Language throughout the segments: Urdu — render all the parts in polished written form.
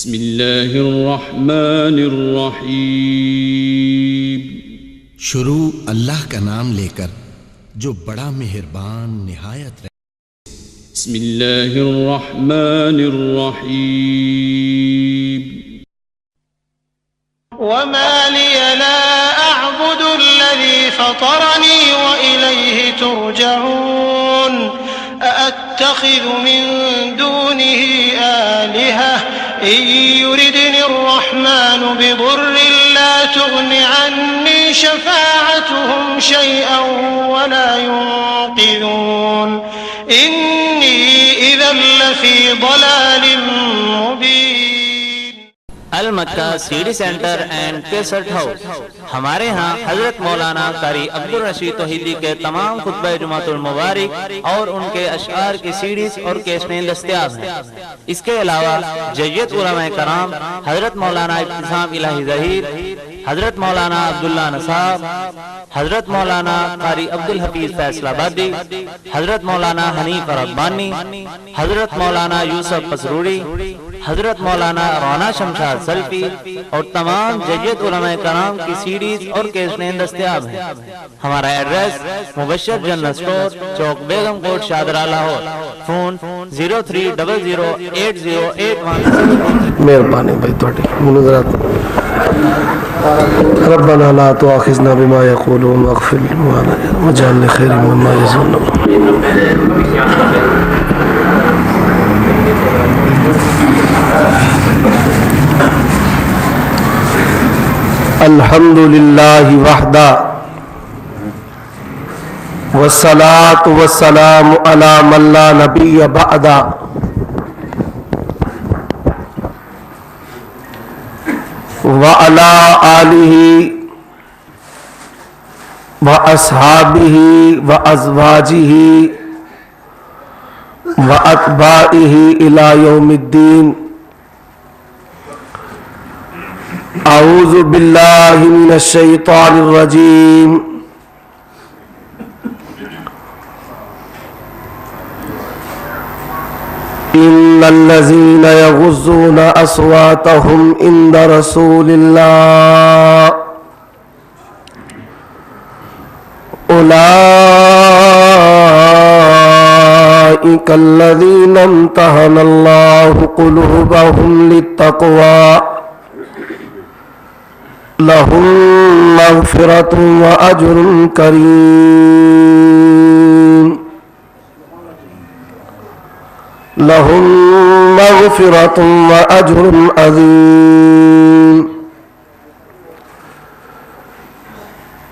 بسم اللہ الرحمن الرحیم. شروع اللہ کا نام لے کر جو بڑا مہربان نہایت رحم. بسم اللہ الرحمن الرحیم. وما لي لا أعبد الذي فطرني وإليه ترجعون أأتخذ من دونه آلهة إن يردني الرحمن بضر لا تغن عني شفاعتهم شيئا ولا ينقذون إني إذا لفي ضلال مبين. Al Makkah CD centre and cassette house. ہمارے ہاں حضرت مولانا قاری عبدالرشید توحیدی کے تمام خطبہ جمعۃ المبارک اور ان کے اشعار کی سیڈیز اور کیسٹیں دستیاب ہیں. اس کے علاوہ جید علماء کرام حضرت مولانا ابتسام الہی ظہیر، حضرت مولانا عبداللہ نصاب، حضرت مولانا قاری عبدالحفیظ فیصل آبادی، حضرت مولانا حنیف ربانی، حضرت مولانا یوسف پسروری، حضرت مولانا رانا شمشاد سلفی اور تمام جید علماء کرام کی سیڈیز اور کیسٹیں دستیاب ہیں. ہمارا ایڈریس مبشر جنرل اسٹور، چوک بیگم کوٹ، شادرہ، لاہور. فون 03008081. مہربانی بھائی تھوڑی منظرات. ربنا لا تؤاخذنا بما يقولون واغفر لنا واجعلنا خيرا مما يظنون. الحمد للہ وحدہ والصلاة والسلام علی من لا نبی بعدہ. وعلى آلہ واصحابہ وازواجہ واتباعہ الی یوم الدین. اعوذ باللہ من الشیطان الرجیم. ان الذین یغضون اصواتهم عند رسول اللہ اولئک الذین امتحن اللہ قلوبهم للتقوی لهم مغفرة وأجر كريم. لهم مغفرة وأجر عظيم.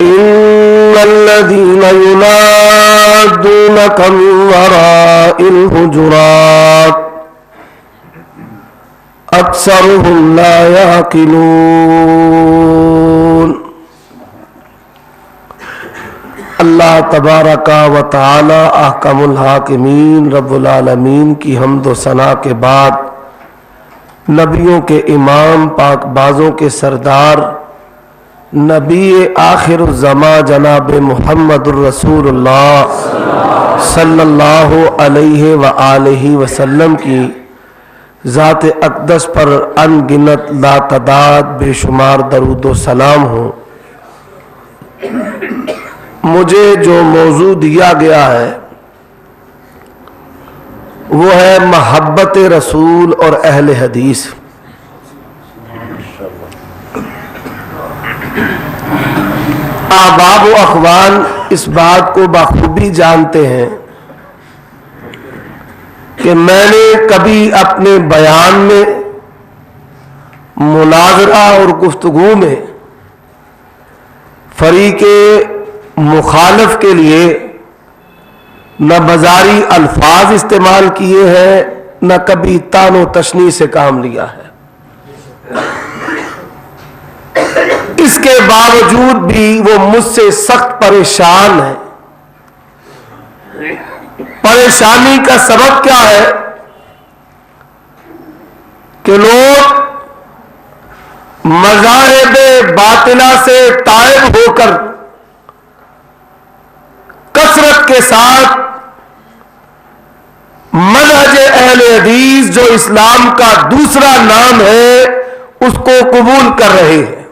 إن الذين ينادونك من وراء الحجرات اکثرهم لا یعقلون. اللہ تبارک و تعالی احکم الحاکمین رب العالمین کی حمد و ثنا کے بعد نبیوں کے امام، پاک بازوں کے سردار، نبی آخر الزمان جناب محمد الرسول اللہ صلی اللہ علیہ وآلہ وسلم کی ذات اقدس پر ان گنت لا تعداد بے شمار درود و سلام ہو. مجھے جو موضوع دیا گیا ہے وہ ہے محبت رسول اور اہل حدیث. احباب و اخوان اس بات کو بخوبی جانتے ہیں کہ میں نے کبھی اپنے بیان میں، مناظرہ اور گفتگو میں فریق مخالف کے لیے نہ بازاری الفاظ استعمال کیے ہیں، نہ کبھی تان و تشنیع سے کام لیا ہے. اس کے باوجود بھی وہ مجھ سے سخت پریشان ہے. پریشانی کا سبب کیا ہے کہ لوگ مذاہب باطلہ سے تائب ہو کر کثرت کے ساتھ منہج اہل اہل حدیث جو اسلام کا دوسرا نام ہے اس کو قبول کر رہے ہیں.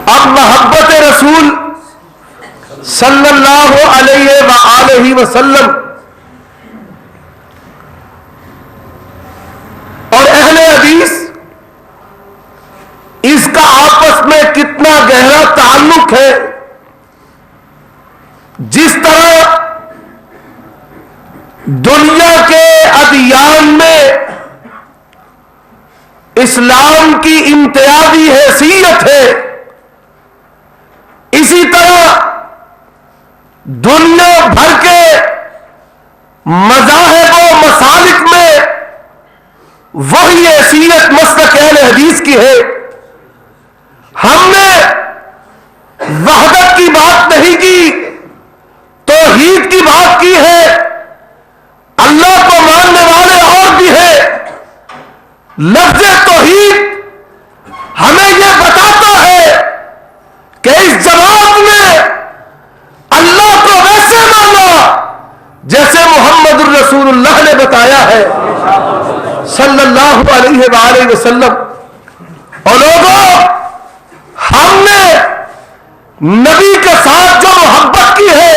اب محبت رسول صلی اللہ علیہ وآلہ وسلم اور اہل حدیث اس کا آپس میں کتنا گہرا تعلق ہے. جس طرح دنیا کے ادیان میں اسلام کی امتیازی حیثیت ہے، اسی طرح دنیا بھر کے مذاہب و مسالک میں وہی حیثیت مسلک اہل حدیث کی ہے. ہم نے وحدت کی بات نہیں کی، توحید کی بات کی ہے. اللہ کو ماننے والے اور بھی ہیں. لفظ توحید ہمیں یہ بتاتا ہے کہ اس جماعت میں اللہ کو ویسے مانا جیسے محمد الرسول اللہ نے بتایا ہے صلی اللہ علیہ وآلہ وسلم. اور لوگوں، ہم نے نبی کے ساتھ جو محبت کی ہے،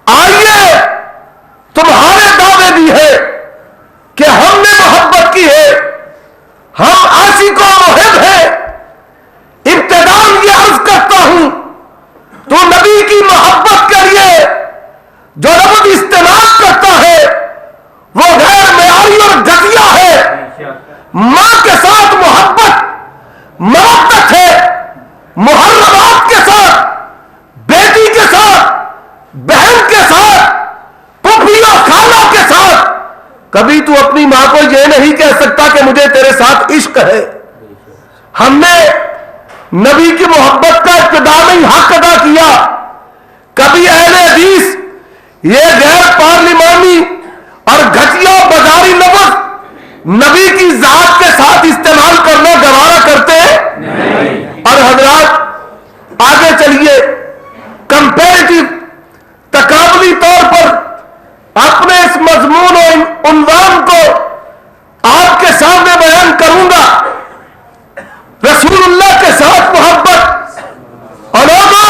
آئیے تمہارے دعوے بھی ہے کہ ہم نے محبت کی ہے. ہم عاشق و محب ہیں. ابتداءً یہ عرض کرتا ہوں، تو نبی کی محبت کے لیے جو لفظ استعمال کرتا ہے وہ غیر معیاری اور گھٹیا ہے. ماں کے ساتھ محبت مودت ہے، محرمات کے ساتھ، بیٹی کے ساتھ، بہن کے ساتھ، پھوپھی اور خالہ کے ساتھ. کبھی تو اپنی ماں کو یہ نہیں کہہ سکتا کہ مجھے تیرے ساتھ عشق ہے. ہم نے نبی کی محبت کا ابتدائی حق ادا کیا. کبھی اہل حدیث یہ غیر پارلیمانی اور گھٹیا بازاری لفظ نبی کی ذات کے ساتھ استعمال کرنا گوارا کرتے ہیں. اور حضرات آگے چلیے، کمپیریٹیو تقابلی طور پر اپنے اس مضمون و عنوان کو آپ کے سامنے بیان کروں گا. رسول اللہ کے ساتھ محبت. اور لوگوں،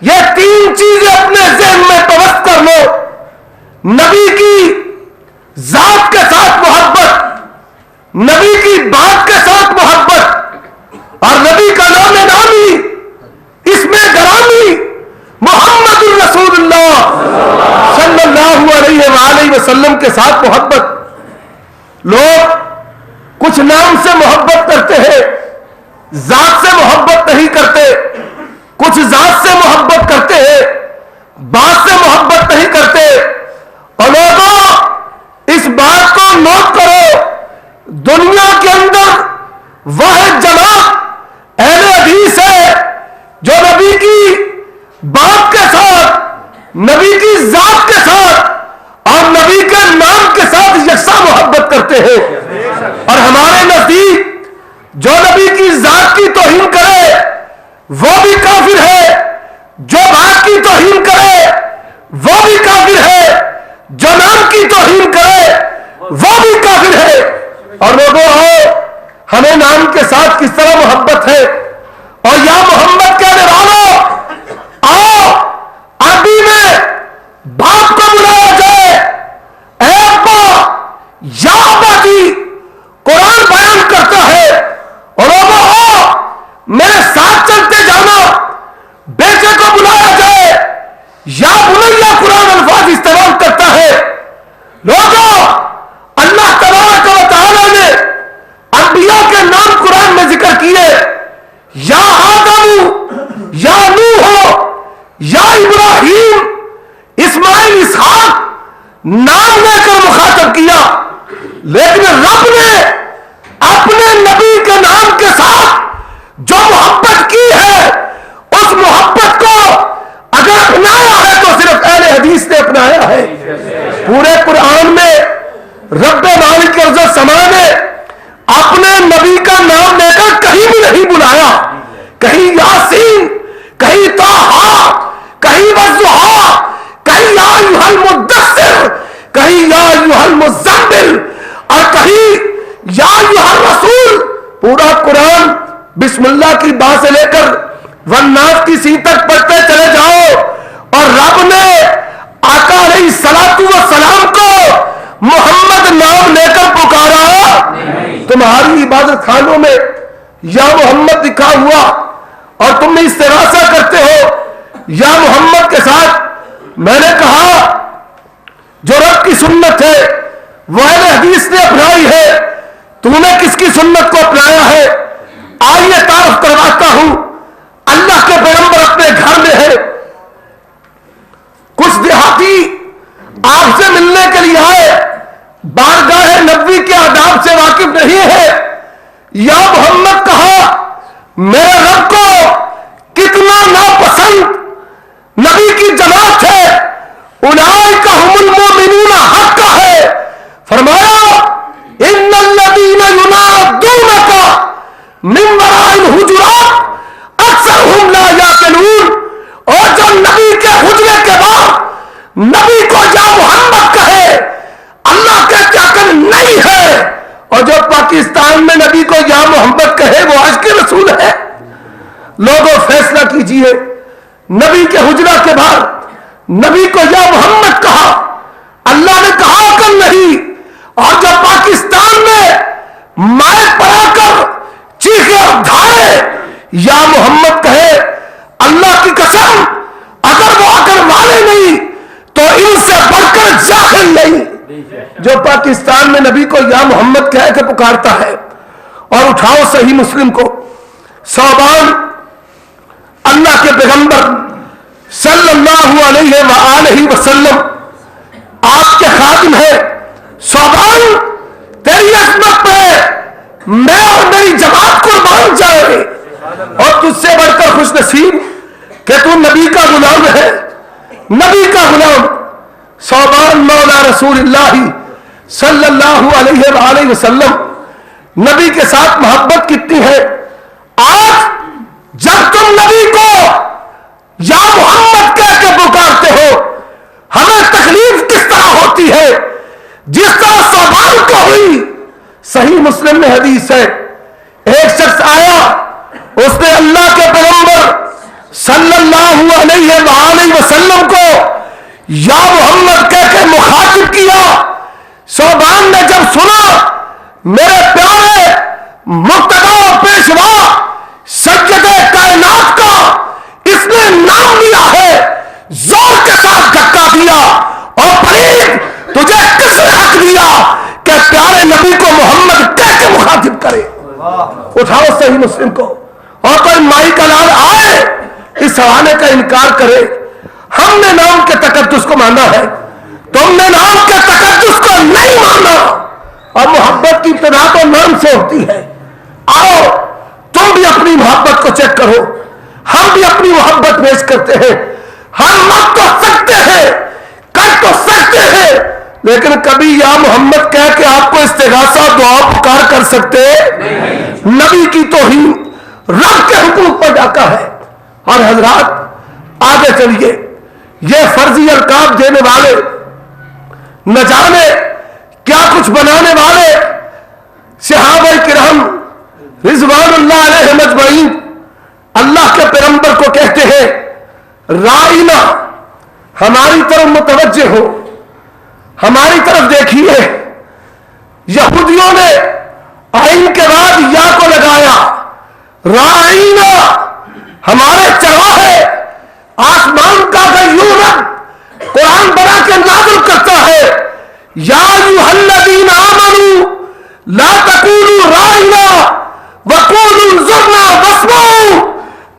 یہ تین چیزیں اپنے ذہن میں پرست کر لو. نبی کی ذات کے ساتھ محبت، نبی کی بات کے ساتھ محبت، اور نبی کا نام نامی، اس میں گرامی محمد الرسول اللہ صلی اللہ علیہ وآلہ وسلم کے ساتھ محبت. لوگ کچھ نام سے محبت کرتے ہیں، ذات سے محبت نہیں کرتے. کچھ ذات سے محبت کرتے ہیں، بات سے محبت نہیں کرتے. اور لوگوں، اس بات کو نوٹ کرو، دنیا کے اندر واحد جماعت اہل حدیث ہے جو نبی کی بات کے ساتھ، نبی کی ذات کے ساتھ اور نبی کے نام کے ساتھ یکساں محبت کرتے ہیں. اور ہمارے نزدیک جو نبی کی ذات کی توہین کرے وہ بھی کافر ہے، جو بات کی توہین کرے وہ بھی کافر ہے، جو نام کی توہین کرے وہ بھی کافر ہے. اور لوگوں، ہمیں نام کے ساتھ کس طرح محبت ہے. اور یا محمد کہنے والوں، آؤ عربی میں باپ کو بلایا جائے، اے ابا یا ابا جی، قرآن بیان کرتا ہے. اور لوگوں، میرے ساتھ چلتے جانا. بیٹے کو بلایا جائے، یا بنیا، قرآن الفاظ استعمال کرتا ہے. لوگوں، اللہ تبارک و تعالی نے انبیاء کے نام قرآن میں ذکر کیے. یا آدم، یا نوح، یا ابراہیم، اسماعیل، اسحاق نام لے کر مخاطب کیا. لیکن رب نے اپنے نبی کے نام کے ساتھ جو محبت کی ہے، اس محبت کو اگر اپنایا ہے تو صرف اہل حدیث نے اپنایا ہے. پورے قرآن میں رب مالک عزت سما نے اپنے نبی کا نام لے کر کہیں بھی نہیں بلایا. کہیں یاسین، کہیں طٰہٰ، کہیں کہیں والضحیٰ، کہیں یا ایھا المدثر، کہیں یا ایھا المزمل، اور کہیں یا ایھا الرسول۔ پورا قرآن بسم اللہ کی با سے لے کر والناس کی سی تک پڑھتے چلے جاؤ، اور رب نے آقا علیہ الصلوۃ والسلام کو محمد نام لے کر پکارا۔ تمہاری عبادت خانوں میں یا محمد لکھا ہوا اور تم استغاثہ کرتے ہو یا محمد کے ساتھ۔ میں نے کہا جو رب کی سنت ہے وہ اہل حدیث نے اپنائی ہے، تو نے کس کی سنت کو اپنایا ہے؟ آئیے تعارف کرواتا ہوں۔ اللہ کے پیغمبر اپنے گھر میں ہے، کچھ دیہاتی آپ سے ملنے کے لیے آئے، بارگاہ نبوی کے آداب سے واقف نہیں ہے۔ یا محمد کہا، میرے رب کو کتنا ناپسند نبی کی جماعت ہے، اولئک هم المؤمنون حق کا ہے۔ فرمایا ان الذین ینادونک من وراء الحجرات اکثرهم لا یعقلون، اور جو نبی کے حجرے کے بعد نبی کو یا محمد کہے اللہ کے چاکر نہیں ہے، اور جو پاکستان میں نبی کو یا محمد کہے وہ عشق رسول ہے۔ لوگوں فیصلہ کیجئے، نبی کے حجرہ کے بعد نبی کو یا محمد کہا، اللہ نے کہا کہ نہیں، اور جو پاکستان میں مائک پر آ کر چیخے اور دھائے یا محمد کہے، اللہ کی قسم اگر وہ اگر والے نہیں تو ان سے بڑھ کر جاہل نہیں۔ جو پاکستان میں نبی کو یا محمد کہہ کے پکارتا ہے، اور اٹھاؤ صحیح مسلم کو، ثوبان اللہ کے پیغمبر صلی اللہ علیہ وآلہ وسلم آپ کے خادم ہیں۔ ثوبان تیری عظمت پہ میں اور میری جماعت قربان جائے، اور تجھ سے بڑھ کر خوش نصیب کہ تو نبی کا غلام ہے، نبی کا غلام۔ ثوبان مولا رسول اللہ صلی اللہ علیہ وآلہ وسلم نبی کے ساتھ محبت کتنی ہے۔ آج جب تم نبی کو یا محمد کہہ کے پکارتے ہو، ہمیں تکلیف کس طرح ہوتی ہے جس طرح ثوبان کو ہوئی۔ صحیح مسلم میں حدیث ہے، ایک شخص آیا، اس نے اللہ کے پیغمبر صلی اللہ علیہ وآلہ وسلم کو یا محمد کہہ کے مخاطب کیا۔ ثوبان نے جب سنا میرے پیارے مرتضی و پیشوا سید کائنات کا اس نے نام لیا ہے، زور کے ساتھ دھکا دیا، اور فرید تجھے کس نے حق دیا کہ پیارے نبی کو محمد کہہ کے مخاطب کرے؟ اٹھاؤ صحیح مسلم کو، اور کوئی مائی کا لال آئے اس حوالے کا انکار کرے۔ ہم نے نام کے تقدس کو مانا ہے، تم نے نام کے تقدس کو نہیں مانا، اور محبت کی ابتدا تو نام سے ہوتی ہے۔ آؤ تم بھی اپنی محبت کو چیک کرو، ہم بھی اپنی محبت پیش کرتے ہیں۔ ہم مت تو سکتے ہیں، کر تو سکتے ہیں، لیکن کبھی یا محمد کہہ کے آپ کو استغاثہ دعا پکار کر سکتے نہیں۔ نبی کی توہین رب کے حقوق پر ڈاکہ ہے۔ اور حضرات آگے چلیے، یہ فرضی القاب دینے والے، نہ جانے کیا کچھ بنانے والے صحابہ کرام رضوان اللہ علیہ مجمعین اللہ کے پیغمبر کو کہتے ہیں رائنا، ہماری طرف متوجہ ہو، ہماری طرف دیکھیے۔ یہودیوں نے آئین کے بعد یا کو لگایا، رائنا ہمارے چرواہے، آسمان کا غیور قرآن بنا کے نازل کرتا ہے، یا ایھا الذین آمنوا لا تقولوا رائنا وقولوا انظرنا واسمعوا۔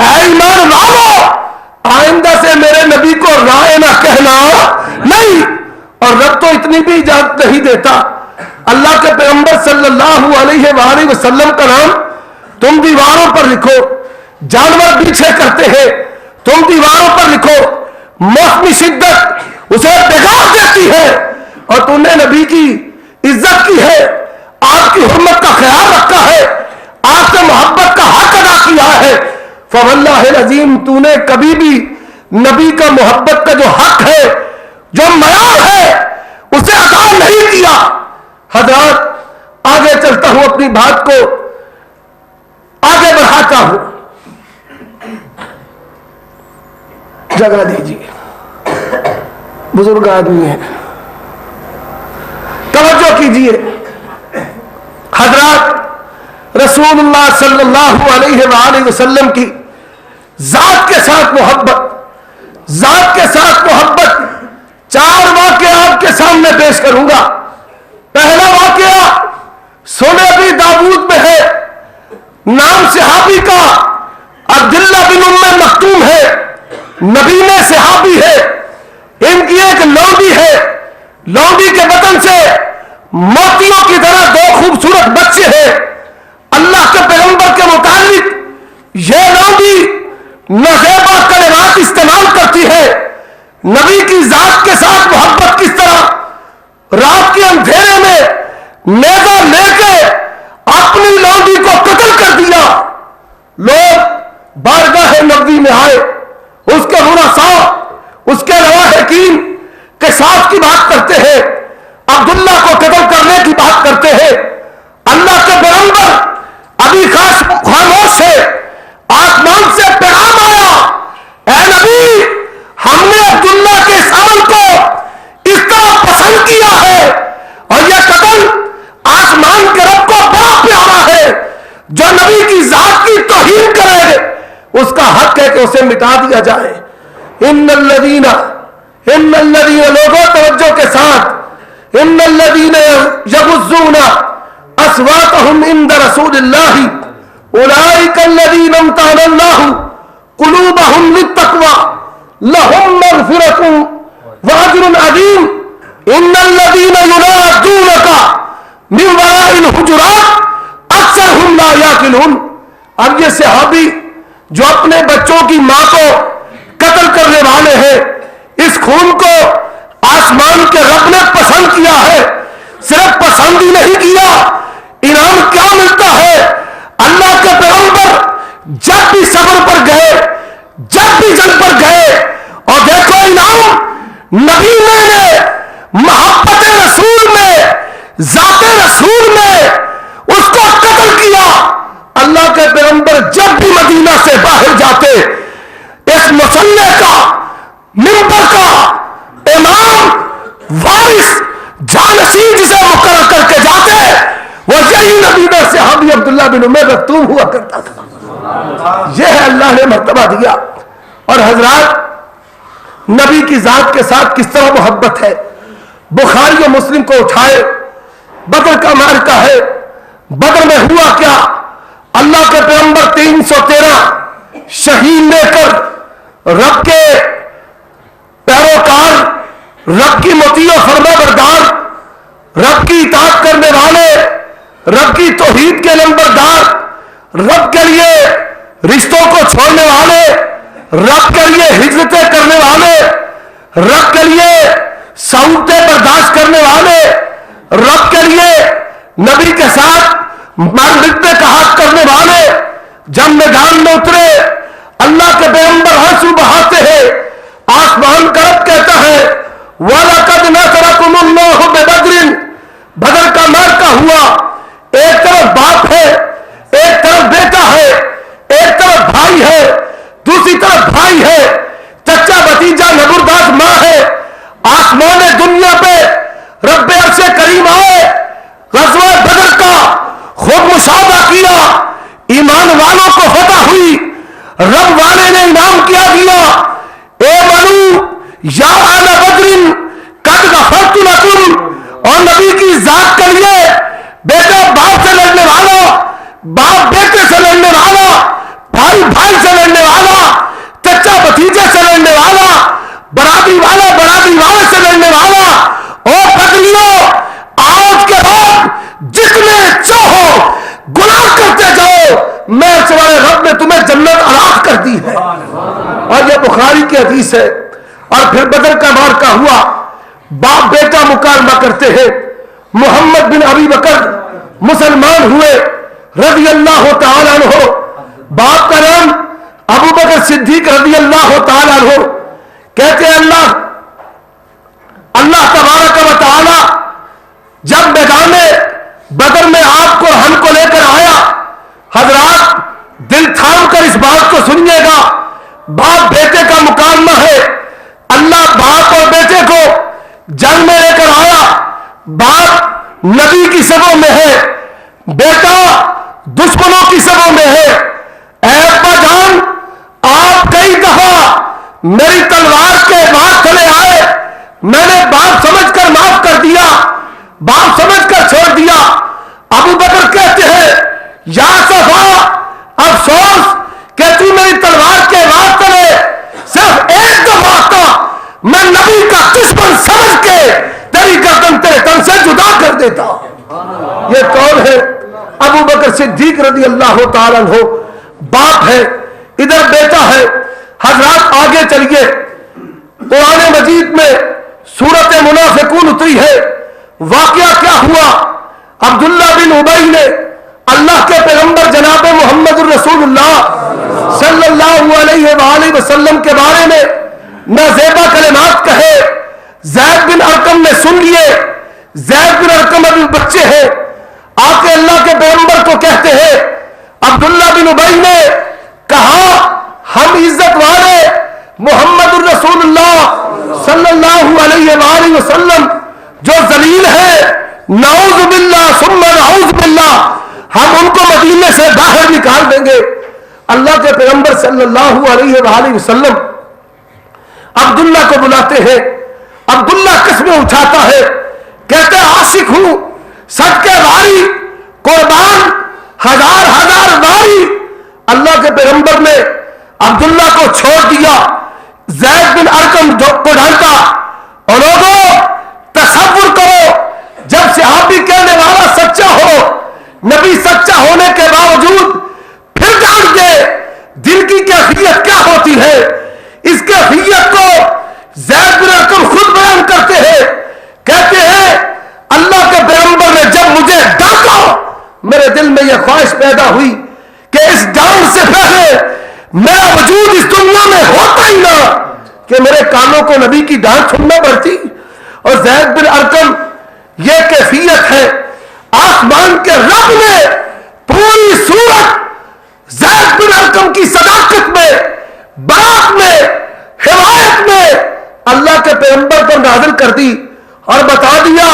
اے ایمان والو، آئندہ سے میرے نبی کو رائنا کہنا نہیں۔ اور رب تو اتنی بھی اجازت نہیں دیتا، اللہ کے پیغمبر صلی اللہ علیہ وآلہ وسلم کا نام تم دیواروں پر لکھو، جانور پیچھے کرتے ہیں، تم دیواروں پر لکھو، موسمی شدت اسے بگاڑ دیتی ہے، اور تم نے نبی کی عزت کی ہے، آپ کی حرمت کا خیال رکھا ہے، آپ سے محبت کا حق ادا کیا ہے۔ فواللہ العظیم تو نے کبھی بھی نبی کا محبت کا جو حق ہے، جو معیار ہے، اسے ادا نہیں کیا۔ حضرات آگے چلتا ہوں، اپنی بات کو آگے بڑھاتا ہوں، جگہ دیجیے، بزرگ آدمی ہیں، توجہ کیجیے۔ حضرات رسول اللہ صلی اللہ علیہ وآلہ وسلم کی ذات کے ساتھ محبت، ذات کے ساتھ محبت، 4 واقعہ آپ کے سامنے پیش کروں گا۔ پہلا واقعہ سنن ابی داؤد میں ہے، نام صحابی کا عبداللہ بن ام مکتوم ہے، نبی میں صحابی ہے، ان کی ایک لونڈی ہے، لونڈی کے بطن سے موتیوں کی طرح 2 خوبصورت بچے ہیں۔ اللہ کے پیغمبر کے متعلق یہ لونڈی نازیبا کلمات استعمال کرتی ہے، نبی کی ذات کے ساتھ محبت کس طرح، رات کے اندھیرے میں نیزہ لے کے اپنی لونڈی کو قتل کر دیا۔ لوگ بارگاہ نبوی میں آئے، اس کے ورثاء، اس کے لواحقین قصاص کی بات کرتے ہیں، عبداللہ کو قتل کرنے کی بات کرتے ہیں۔ اللہ کے پیغمبر ابھی خاموش ہے، آسمان سے پیغام آیا، اے نبی ہم نے عبداللہ کے اس عمل کو اس طرح پسند کیا ہے، اور یہ قتل آسمان کے رب کو بڑا پیارا ہے، جو نبی کی ذات کی توہین کرے اس کا حق ہے کہ اسے مٹا دیا جائے۔ ان الذین لوگوں توجہ کے ساتھ، ان الذین یغضون اصواتهم عند رسول اللہ اولئک الذین امتحن اللہ قلوبهم للتقوى لهم مغفرۃ واجر عظیم ان الذین ینادونک من وراء الحجرات اکثرهم لا یعقلون۔ اب یہ صحابی جو اپنے بچوں کی ماں کو قتل کرنے والے ہیں، اس خون کو آسمان کے رب نے پسند کیا ہے، صرف پسند ہی نہیں کیا، انعام کیا ملتا ہے۔ اللہ کے پیغمبر جب بھی سفر پر گئے، جب بھی جنگ پر گئے، اور دیکھو انعام نبی نے محبت رسول میں، ذات رسول میں اس کو قتل کیا۔ اللہ کے پیغمبر جب بھی مدینہ سے باہر جاتے، اس مصلی کا، منبر کا امام، وارث، جانشین جسے مقرر کر کے جاتے، وہ یہی نبی میں صحابی عبداللہ بن ام مکتوم ہوا کرتا تھا۔ یہ ہے اللہ نے مرتبہ دیا۔ اور حضرات نبی کی ذات کے ساتھ کس طرح محبت ہے، بخاری و مسلم کو اٹھائے، بدر کا معرکہ ہے، بدر میں ہوا کیا، اللہ کے پیغمبر 313 شہید لے کر رب کے پیروکار، رب کی مطیع و فرما بردار، رب کی اطاعت کرنے والے، رب کی توحید کے نمبردار، رب کے لیے رشتوں کو چھوڑنے والے، رب کے لیے ہجرتیں کرنے والے، رب کے لیے سعودتیں برداشت کرنے والے، رب کے لیے نبی کے ساتھ مانگتے کا حق کرنے والے، جب میدان میں اترے اللہ کے پیغمبر آنسو بہاتے ہیں، آسمان کا رب کہتا ہے وَلَقَدْ نَصَرَكُمُ اللَّهُ بِبَدْرٍ، بدر کا معرکہ ہوا، ایک طرف باپ ہے، ایک طرف بیٹا ہے، ایک طرف بھائی ہے، دوسری طرف بھائی ہے، چچا بھتیجا نبرداز ماں ہے، آسمان دنیا پہ رب عرش کریم آئے، غزوہ بدر کا خود مشاہدہ کیا، ایمان والوں کو فتح ہوئی، رب والے نے انعام کیا دیا، اے منو یا آل بدر قد غفرت لکم، اور نبی کی ذات کے لیے بیٹا باپ سے لڑنے والا، باپ بیٹے سے لڑنے والا، بھائی بھائی سے لڑنے والا، چچا بھتیجے سے لڑنے والا، برادری والا برادری والے سے لڑنے والا، اور بدریوں آج کے بعد جتنے چاہو گناہ کرتے جاؤ، میں سوائے رب نے تمہیں جنت عطا کر دی ہے۔ اور یہ بخاری کی حدیث ہے۔ اور پھر بدر کا معرکہ ہوا، باپ بیٹا مکالمہ کرتے ہیں، محمد بن ابی بکر مسلمان ہوئے رضی اللہ تعالیٰ عنہ، باپ کا نام ابو بکر صدیق رضی اللہ تعالیٰ عنہ، کہتے ہیں اللہ تبارک و تعالی جب میدان بدر میں آپ کو ہم کو لے کر آیا، حضرات دل تھام کر اس بات کو سنیے گا، باپ بیٹے کا مکالمہ ہے، اللہ باپ اور بیٹے کو جنگ میں لے کر آیا، باپ نبی کی صفوں میں ہے، بیٹا دشمنوں کی صفوں میں ہے۔ اے ابا جان، آپ کئی دفعہ میری تلوار کے بات چلے آئے، میں نے باپ سمجھ کر معاف کر دیا، باپ سمجھ کر چھوڑ دیا۔ ابو بکر کہتے ہیں یا صفا افسوس کہ تو میری تلوار کے بات چلے، صرف ایک دفعہ آتا میں نبی کا دشمن سمجھ کے تیری گردن تیرے تن سے جدا کر دیتا۔ یہ کون ہے؟ ابو بکر صدیق رضی اللہ تعالیٰ عنہ، باپ ہے، ادھر بیٹا ہے۔ حضرات آگے چلیے، قرآن مجید میں سورۃ منافقون اتری ہے۔ واقعہ کیا ہوا؟ عبداللہ بن ابی نے اللہ کے پیغمبر جناب محمد الرسول اللہ صلی اللہ علیہ وآلہ وسلم کے بارے میں نازیبا کلمات کہے، زید بن ارقم نے سن لیے۔ زید بن ارقم ابھی بچے ہیں، آ کے اللہ کے پیغمبر کو کہتے ہیں، عبداللہ بن ابی نے کہا ہم عزت والے محمد الرسول اللہ صلی اللہ علیہ وآلہ وسلم جو ذلیل ہے، نعوذ باللہ ثم نعوذ باللہ، ہم ان کو مدینے سے باہر نکال دیں گے۔ اللہ کے پیغمبر صلی اللہ علیہ وآلہ وسلم عبداللہ کو بلاتے ہیں، عبداللہ قسمیں اٹھاتا ہے، کہتے عاشق ہوں، صدقے واری، قربان ہزار ہزار واری۔ اللہ کے پیغمبر نے عبداللہ کو چھوڑ دیا، زید بن ارقم کو ڈالتا۔ اور لوگوں تصور کرو، جب صحابی کہنے والا سچا ہو، نبی سچا ہونے کے باوجود پھر ڈال دے، دل کی کیفیت کیا ہوتی ہے؟ اس کیفیت کو زید بن ارقم خود بیان کرتے ہیں، کہتے ہیں اللہ کے پیغمبر نے جب مجھے ڈانٹا، میرے دل میں یہ خواہش پیدا ہوئی کہ اس ڈانٹ سے پہلے میرا وجود اس دنیا میں ہوتا ہی نہ کہ میرے کانوں کو نبی کی ڈانٹ سننا پڑتی۔ اور زید بن ارقم یہ کیفیت ہے، آسمان کے رب نے پوری صورت زید بن ارقم کی صداقت میں، برات میں، حمایت میں اللہ کے پیغمبر پر نازل کر دی اور بتا دیا۔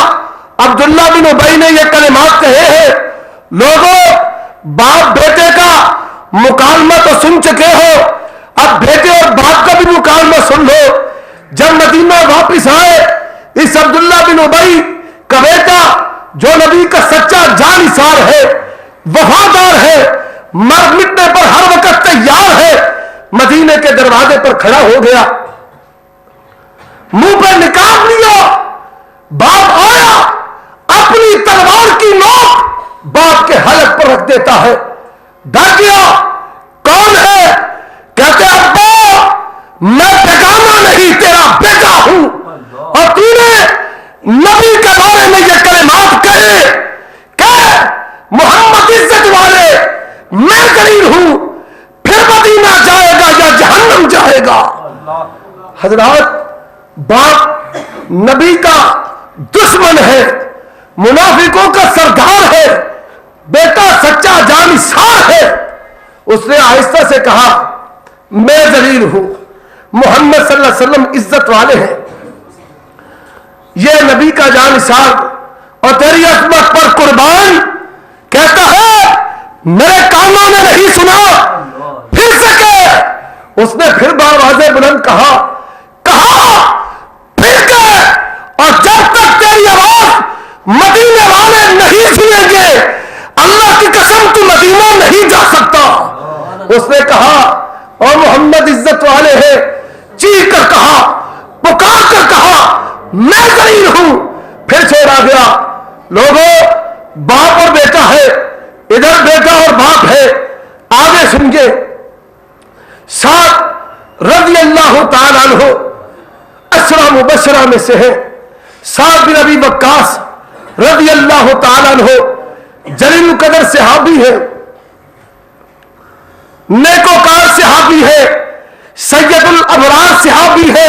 عبداللہ بن ابی نے یہ کلمات کہے ہیں، لوگوں باپ بیٹے کا مکالمہ تو سن چکے ہو، اب بیٹے اور باپ کا بھی مکالمہ سن لو۔ جب مدینہ واپس آئے، اس عبداللہ بن ابی کا بیٹا جو نبی کا سچا جانثار ہے، وفادار ہے، مر مٹنے پر ہر وقت تیار ہے، مدینے کے دروازے پر کھڑا ہو گیا، منہ پہ نکال لیا۔ باپ آیا، اپنی تلوار کی نوک باپ کے حلق پر رکھ دیتا ہے، ڈر گیا، کون ہے؟ کہتے ابا میں بیگانہ نہیں، تیرا بیٹا ہوں، اور تو نے نبی کے بارے میں یہ کلمات کہے کہ محمد عزت والے، میں ذلیل ہوں، پھر مدینہ جائے گا یا جہنم جائے گا۔ حضرات باپ نبی کا دشمن ہے، منافقوں کا سردار ہے، بیٹا سچا جانثار ہے۔ اس نے آہستہ سے کہا میں ذلیل ہوں، محمد صلی اللہ علیہ وسلم عزت والے ہیں، یہ نبی کا جانثار اور تیری عظمت پر قربان۔ کہتا ہے میرے کانوں نے نہیں سنا، پھر سے کہ اس نے پھر بآواز بلند کہا پھر کہ، اور جب تک تیری آواز مدینے والے نہیں سنیں گے، اللہ کی قسم تو مدینہ نہیں جا سکتا۔ اس نے کہا اور محمد عزت والے ہیں، چیخ کر کہا، پکار کر کہا میں ذلیل ہوں، پھر چھوڑا گیا۔ لوگوں باپ اور بیٹا ہے، ادھر بیٹا اور باپ ہے، آگے سنگے۔ سعد رضی اللہ تعالیٰ عنہ عشرہ مبشرہ میں سے ہے، سعد بن ابی وقاص رضی اللہ تعالیٰ عنہ جلیل القدر صحابی ہے، نیکوکار صحابی ہے، سید الابرار صحابی ہے،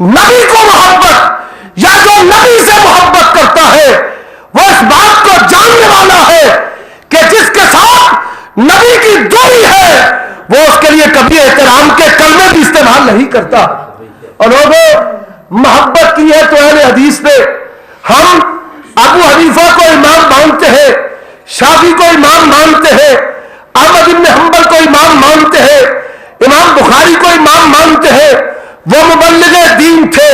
نبی کو محبت یا جو نبی سے محبت کرتا ہے وہ اس بات کو جاننے والا ہے کہ جس کے ساتھ نبی کی دوری ہے وہ اس کے لیے کبھی احترام کے کلمے بھی استعمال نہیں کرتا. اور لوگوں محبت کی ہے تو اہل حدیث نے ہم ابو حنیفہ کو امام مانتے ہیں, شافعی کو امام مانتے ہیں, احمد بن حنبل کو امام مانتے ہیں, امام بخاری کو امام مانتے ہیں. وہ مبلغ دین تھے,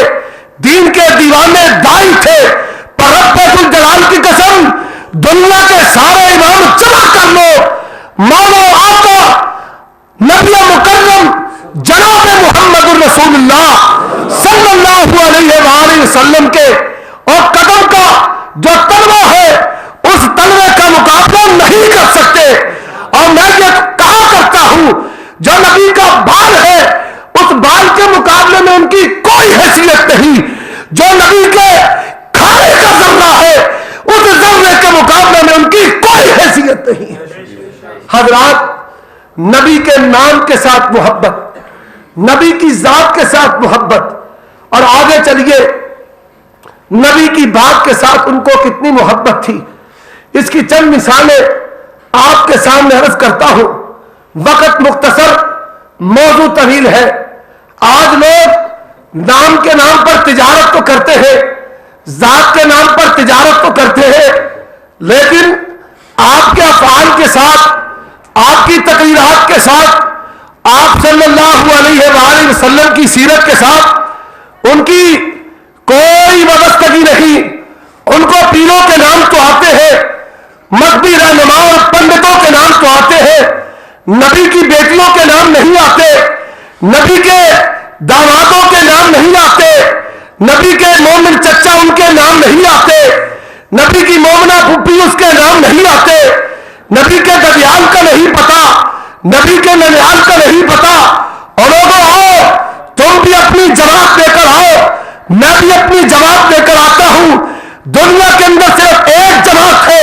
دین کے دیوانے دائی تھے. پر رب الجلال کی قسم دنیا کے سارے امام جمع کر لو, مولا آقا نبی مکرم جناب محمد الرسول اللہ صلی اللہ علیہ وآلہ وسلم کے اور قدم کا جو تلوہ ہے اس تلوے کا مقابلہ نہیں کر سکتے. اور میں یہ کہا کرتا ہوں جو نبی کا بال ہے اس بال کے مقابلے میں ان کی کوئی حیثیت نہیں. جو نبی کے کھانے کا ذرہ ہے اس ذرے کے مقابلے میں ان کی کوئی حیثیت نہیں. حضرات, نبی کے نام کے ساتھ محبت, نبی کی ذات کے ساتھ محبت, اور آگے چلیے نبی کی بات کے ساتھ ان کو کتنی محبت تھی اس کی چند مثالیں آپ کے سامنے عرض کرتا ہوں. وقت مختصر, موضوع طویل ہے. آج لوگ نام کے نام پر تجارت تو کرتے ہیں, ذات کے نام پر تجارت تو کرتے ہیں, لیکن آپ کے افعال کے ساتھ, آپ کی تقریرات کے ساتھ, آپ صلی اللہ علیہ وآلہ وسلم کی سیرت کے ساتھ ان کی کوئی وابستگی نہیں. ان کو پیروں کے نام تو آتے ہیں, مذہبی رہنما اور پنڈتوں کے نام تو آتے ہیں, نبی کی بیٹیوں کے نام نہیں آتے, نبی کے دامادوں کے نام نہیں آتے, نبی کے مومن چچا ان کے نام نہیں آتے, نبی کی مومنہ پھوپھی اس کے نام نہیں آتے, نبی کے ددیال کا نہیں پتا, نبی کے ننیال کا نہیں پتا. اور لوگوں آؤ, تم بھی اپنی جماعت لے کر آؤ, میں بھی اپنی جماعت لے کر آتا ہوں. دنیا کے اندر صرف ایک جماعت ہے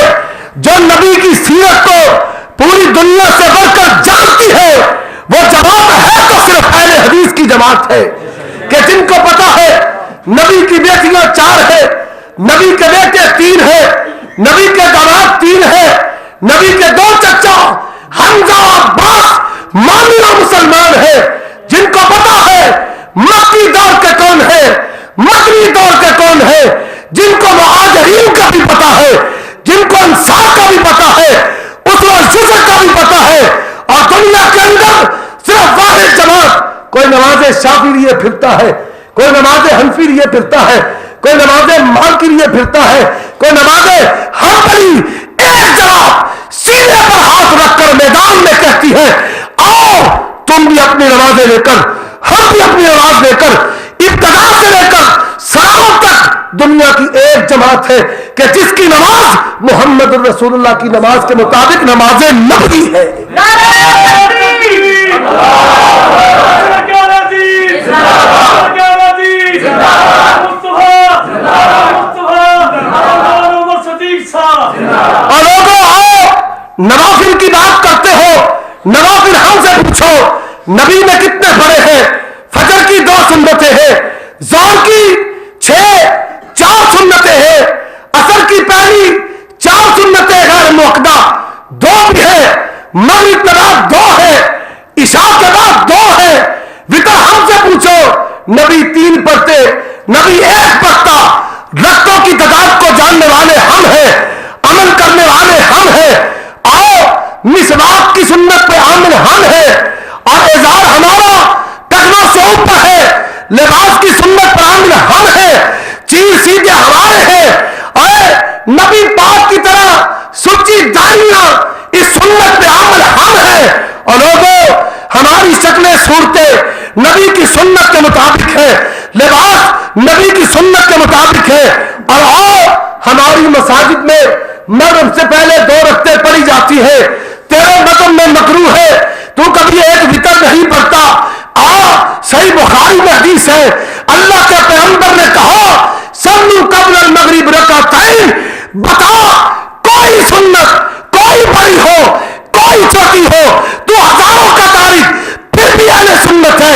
جو نبی کی سیرت کو پوری دنیا سے بڑھ کر جانتی ہے. وہ جماعت ہے تو صرف اہل حدیث کی جماعت ہے کہ جن کو پتا ہے نبی کی بیٹیاں 4 ہیں, نبی کے بیٹے 3 ہیں, نبی کے داماد 3 ہیں, نبی کے 2 چچا حمزہ عباس مانیہ مسلمان ہیں, جن کو پتا ہے مکی دور کے کون ہے, مدنی دور کے کون ہے, جن کو مہاجرین کا بھی پتا ہے, جن کو انصار کا بھی پتا ہے, اسوہ یوسف کا بھی پتا ہے. اور دنیا کے اندر صرف واحد جماعت, کوئی نماز شافعی لیے پھرتا ہے, کوئی نماز حنفی لیے پھرتا ہے, کوئی نماز مالکی لیے پھرتا ہے, کوئی نماز حنبلی, ایک جماعت سینے پر ہاتھ رکھ کر میدان میں کہتی ہے آؤ تم بھی اپنی نمازیں لے کر, ہم بھی اپنی نماز لے کر, ابتدا سے لے کر سلام تک دنیا کی ایک جماعت ہے کہ جس کی نماز محمد الرسول اللہ کی نماز کے مطابق نماز نبوی ہے. اور لوگوں آؤ, نوافل کی بات کرتے ہو, نوافل ہم سے پوچھو نبی میں کتنے بڑے ہیں. فجر کی 2 سنتیں ہیں, ظہر کی 4 سنتیں ہیں, عصر کی پہلی 4 سنتیں غیر موقدہ 2 بھی ہے, مغرب کے بعد 2 ہے, عشاء کے بعد 2 ہے. وطر ہم سے پوچھو نبی 3 پڑھتے, نبی 1 پڑھتا. رقطوں کی تعداد کو جاننے والے ہم ہیں, عمل کرنے والے ہم ہیں. آؤ مسواک کی سنت پہ عامل ہم ہیں, اور اظہار ہمارا ٹکنا سے اوپر ہے. لباس کی سنت پر عامل ہم ہیں, چیر سیدھے ہمارے ہیں. اے نبی پاک کی طرح سچی داڑیاں اس سنت پہ عامل ہم ہیں. اور لوگوں ہماری شکلیں صورتیں نبی کی سنت کے مطابق ہے, لباس نبی کی سنت کے مطابق ہے. اور آؤ ہماری مساجد میں مغرب سے پہلے 2 رکعتیں پڑھی جاتی ہے, تیرے مذہب میں مکروہ ہے, تو کبھی ایک وتر نہیں پڑھتا. صحیح بخاری میں حدیث ہے, اللہ کے پیغمبر نے کہا صلو قبل المغرب رکعتین. بتا کوئی سنت, کوئی بڑی ہو کوئی چھوٹی ہو, تو ہزاروں کا تاریخ پھر بھی اہل سنت ہے.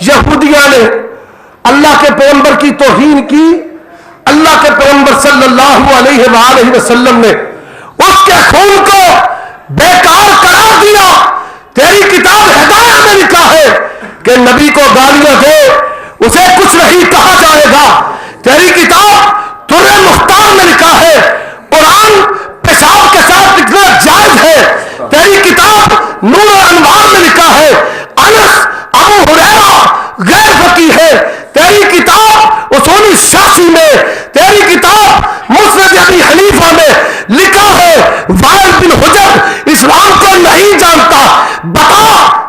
یہودیاں نے اللہ کے پیغمبر کی توہین کی، اللہ کے پیغمبر صلی اللہ علیہ وآلہ وسلم نے اس کے خون کو بیکار قرار دیا۔ تیری کتاب ہدایہ میں لکھا ہے کہ نبی کو گالیاں دے اسے کچھ نہیں کہا جائے گا۔ تیری کتاب در مختار میں لکھا ہے قرآن پیشاب کے ساتھ لکھنا جائز ہے۔ تیری کتاب نور انوار میں لکھا ہے انس ابو ہریرہ غیر فقیہ ہے۔ تیری کتاب اصول شافعی میں، تیری کتاب مسند ابی حنیفہ میں لکھا ہے وائل بن حجر اسلام کو نہیں جانتا۔ بتا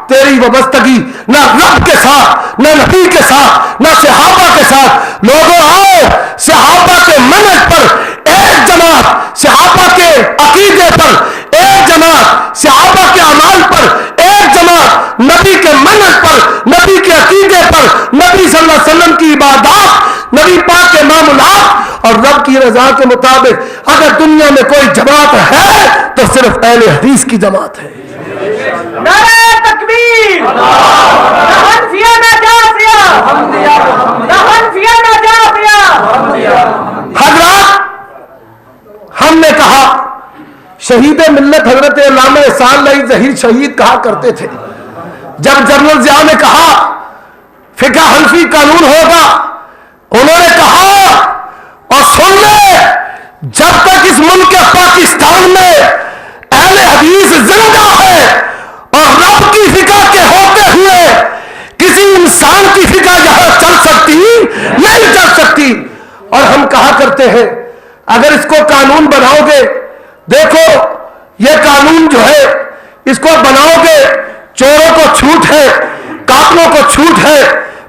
تیری وابستگی نہ رب کے ساتھ، نہ نبی کے ساتھ، نہ صحابہ کے ساتھ۔ لوگوں آؤ صحابہ کے منہج پر ایک جماعت، صحابہ کے عقیدے پر ایک جماعت، صحابہ کے اعمال پر ایک جماعت، نبی کے منہج پر، نبی کے عقیدے پر، نبی صلی اللہ علیہ وسلم کی عبادات، نبی پاک کے معاملات اور رب کی رضا کے مطابق اگر دنیا میں کوئی جماعت ہے تو صرف اہل حدیث کی جماعت ہے۔ نعرہ تکبیر، نہ حنفیہ نہ جعفریہ، نہ حنفیہ نہ جعفریہ۔ حضرات ہم نے کہا شہید ملت حضرت علامہ احسان علی ظہیر شہید کہا کرتے تھے۔ جب جنرل ضیاء نے کہا فقہ حنفی قانون ہوگا، انہوں نے کہا اور سن لے جب تک اس ملک پاکستان میں اہل حدیث زندہ ہے اور رب کی فقہ کے ہوتے ہوئے کسی انسان کی فقہ یہاں چل سکتی نہیں چل سکتی۔ اور ہم کہا کرتے ہیں اگر اس کو قانون بناؤ گے، دیکھو یہ قانون جو ہے اس کو بناؤ گے، چوروں کو چھوٹ ہے، قاتلوں کو چھوٹ ہے،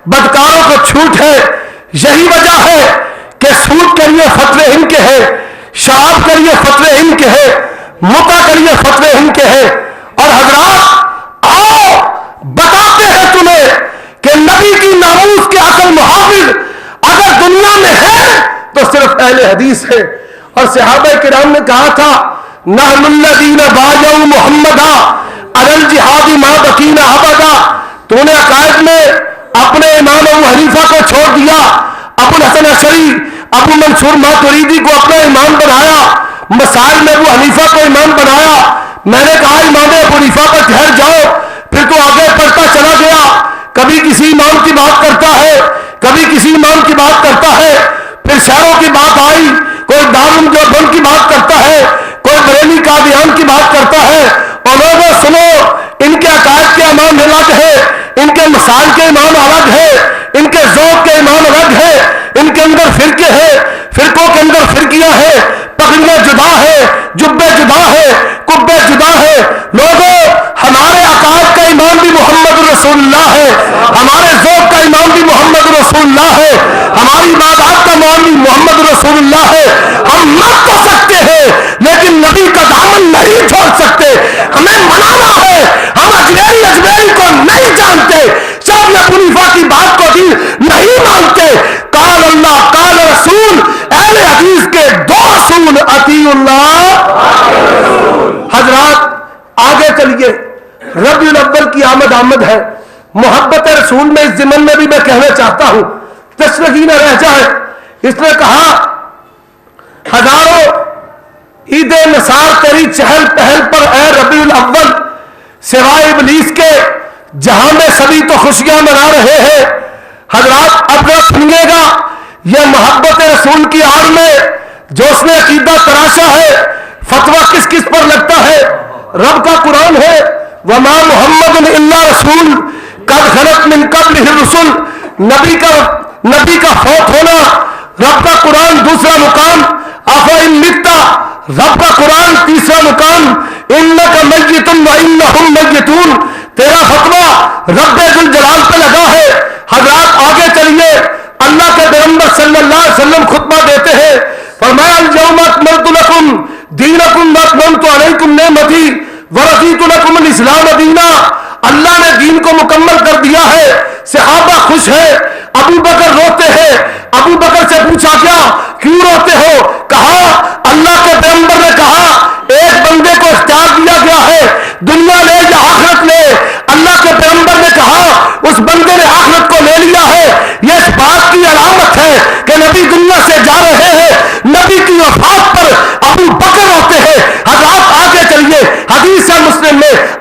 بدکاروں کو چھوٹ ہے۔ یہی وجہ ہے کہ سود کے لیے فتوے ان کے ہیں، شراب کے لیے فتوے ان کے ہیں، متع کے لیے فتوے ان کے ہیں۔ اور حضرات آؤ بتاتے ہیں تمہیں کہ نبی کی ناموس کے اصل محافظ اگر دنیا میں ہے تو صرف اہل حدیث ہے۔ اور صحابہ کرام نے کہا تھا نحن الذین بایعوا محمدا علی الجہاد ما بقینا ابدا۔ تو نے عقائد میں اپنے امام ابو حنیفہ کو چھوڑ دیا، ابو الحسن اشعری، ابو منصور ماتریدی کو اپنا امام بنایا، مسائل میں ابو حنیفہ کو امام بنایا۔ میں نے کہا امام ابو حنیفہ پر ٹھہر جاؤ، پھر تو آگے پڑھتا چلا گیا، کبھی کسی امام کی بات کرتا ہے، کبھی کسی امام کی بات کرتا ہے، پھر شہروں کی بات آئی، کوئی دارالعلوم دیوبند کی بات کرتا ہے، کوئی بریلی قادیان کی بات کرتا ہے۔ اور لوگوں سنو ان کے عقائد کے امام الگ ہے، ان کے مسائل کے امام الگ ہے، ان کے ذوق کے امام الگ ہے، ان کے اندر فرقے ہیں، فرقوں کے اندر فرقیاں ہیں، پگڑیاں جدا ہے، جبے جدا ہے، کبے جدا ہے۔ لوگوں ہمارے عقائد کا امام بھی محمد رسول اللہ ہے، ہمارے ذوق کا امام بھی محمد رسول اللہ ہے، ہماری عبادات کا امام بھی محمد رسول اللہ ہے۔ ہم مر تو سکتے ہیں لیکن نبی کا دامن نہیں چھوڑ سکتے، ہمیں منانا ہے۔ ہم اجمیری کو نہیں جانتے، شاہ ابو حنیفہ کی بات کو بھی نہیں مانتے۔ قال اللہ قال رسول، اہل حدیث کے دو اصول اطیع اللہ۔ حضرات آگے چلیے، ربیع الاول کی آمد ہے، محبت رسول میں اس ضمن میں بھی میں کہنا چاہتا ہوں تشریح نہ رہ جائے۔ اس نے کہا ہزاروں عید نثار تیری چہل پہل پر اے ربیع الاول، سوائے ابلیس کے جہاں میں سبھی تو خوشیاں منا رہے ہیں۔ حضرات اب نہ سنیے گا، یہ محبت رسول کی آڑ میں جو اس نے عقیدہ تراشا ہے، فتویٰ کس کس پر لگتا ہے؟ رب کا قرآن ہے وما محمد الا رسول قد خلت من قبلہ الرسل، نبی کا فوت ہونا، رب کا قرآن دوسرا مقام، افإن مت، رب کا قرآن تیسرا مقام، انک میت وانہم میتون، تیرا فتویٰ رب ذوالجلال پہ لگا ہے۔ حضرات آگے چلیے، اللہ کے پیغمبر صلی اللہ علیہ وسلم خطبہ دیتے ہیں، فرمایا الیوم اکملت لکم دینکم واتممت علیکم نعمتی ورضیت لکم الاسلام دینا۔ اللہ نے دین کو مکمل کر دیا ہے، صحابہ خوش ہے، ابو بکر روتے ہیں۔ ابو بکر سے پوچھا کیا کیوں روتے ہو؟ کہا اللہ کے پیغمبر نے کہا ایک بندے کو اختیار دیا گیا ہے دنیا لے یا آخرت لے۔ اللہ کے پیغمبر نے کہا اس بندے نے آخرت کو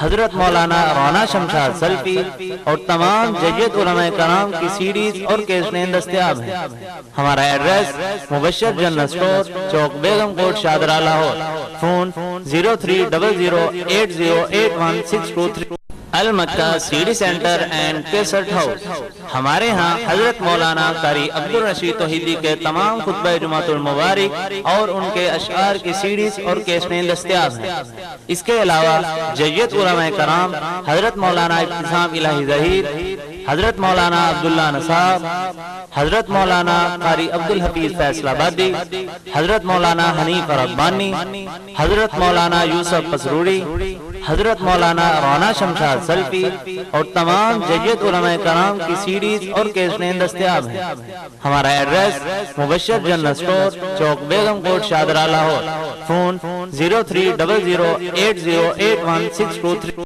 حضرت مولانا رونا شمشاد سلفی اور تمام جید علماء کرام کی سیڈیز اور کیسٹیں دستیاب ہیں۔ ہمارا ایڈریس مبشر جنرل اسٹور، چوک Begum Kot, Shahdara, Lahore. Phone 0300808163۔ Al Makkah C D centre and cassette house, ہمارے ہاں حضرت مولانا قاری عبدالرشید توحیدی کے تمام خطبہ جمعۃ المبارک اور ان کے اشعار کی سیڈیز اور کیسٹیں دستیاب ہیں۔ اس کے علاوہ جید علماء کرام حضرت مولانا ابتسام الہی ظہیر، حضرت مولانا عبداللہ نصاب، حضرت مولانا قاری عبدالحفیظ فیصل آبادی، حضرت مولانا حنیف ربانی، حضرت مولانا یوسف قصروری، حضرت مولانا رونا شمشاد سلفی اور تمام جید علماء کرام کی سیڈیز اور کیسٹیں دستیاب ہیں۔ ہمارا ایڈریس مبشر جنرل اسٹور، چوک بیگم کوٹ، شادرہ، لاہور۔ فون 0300808163۔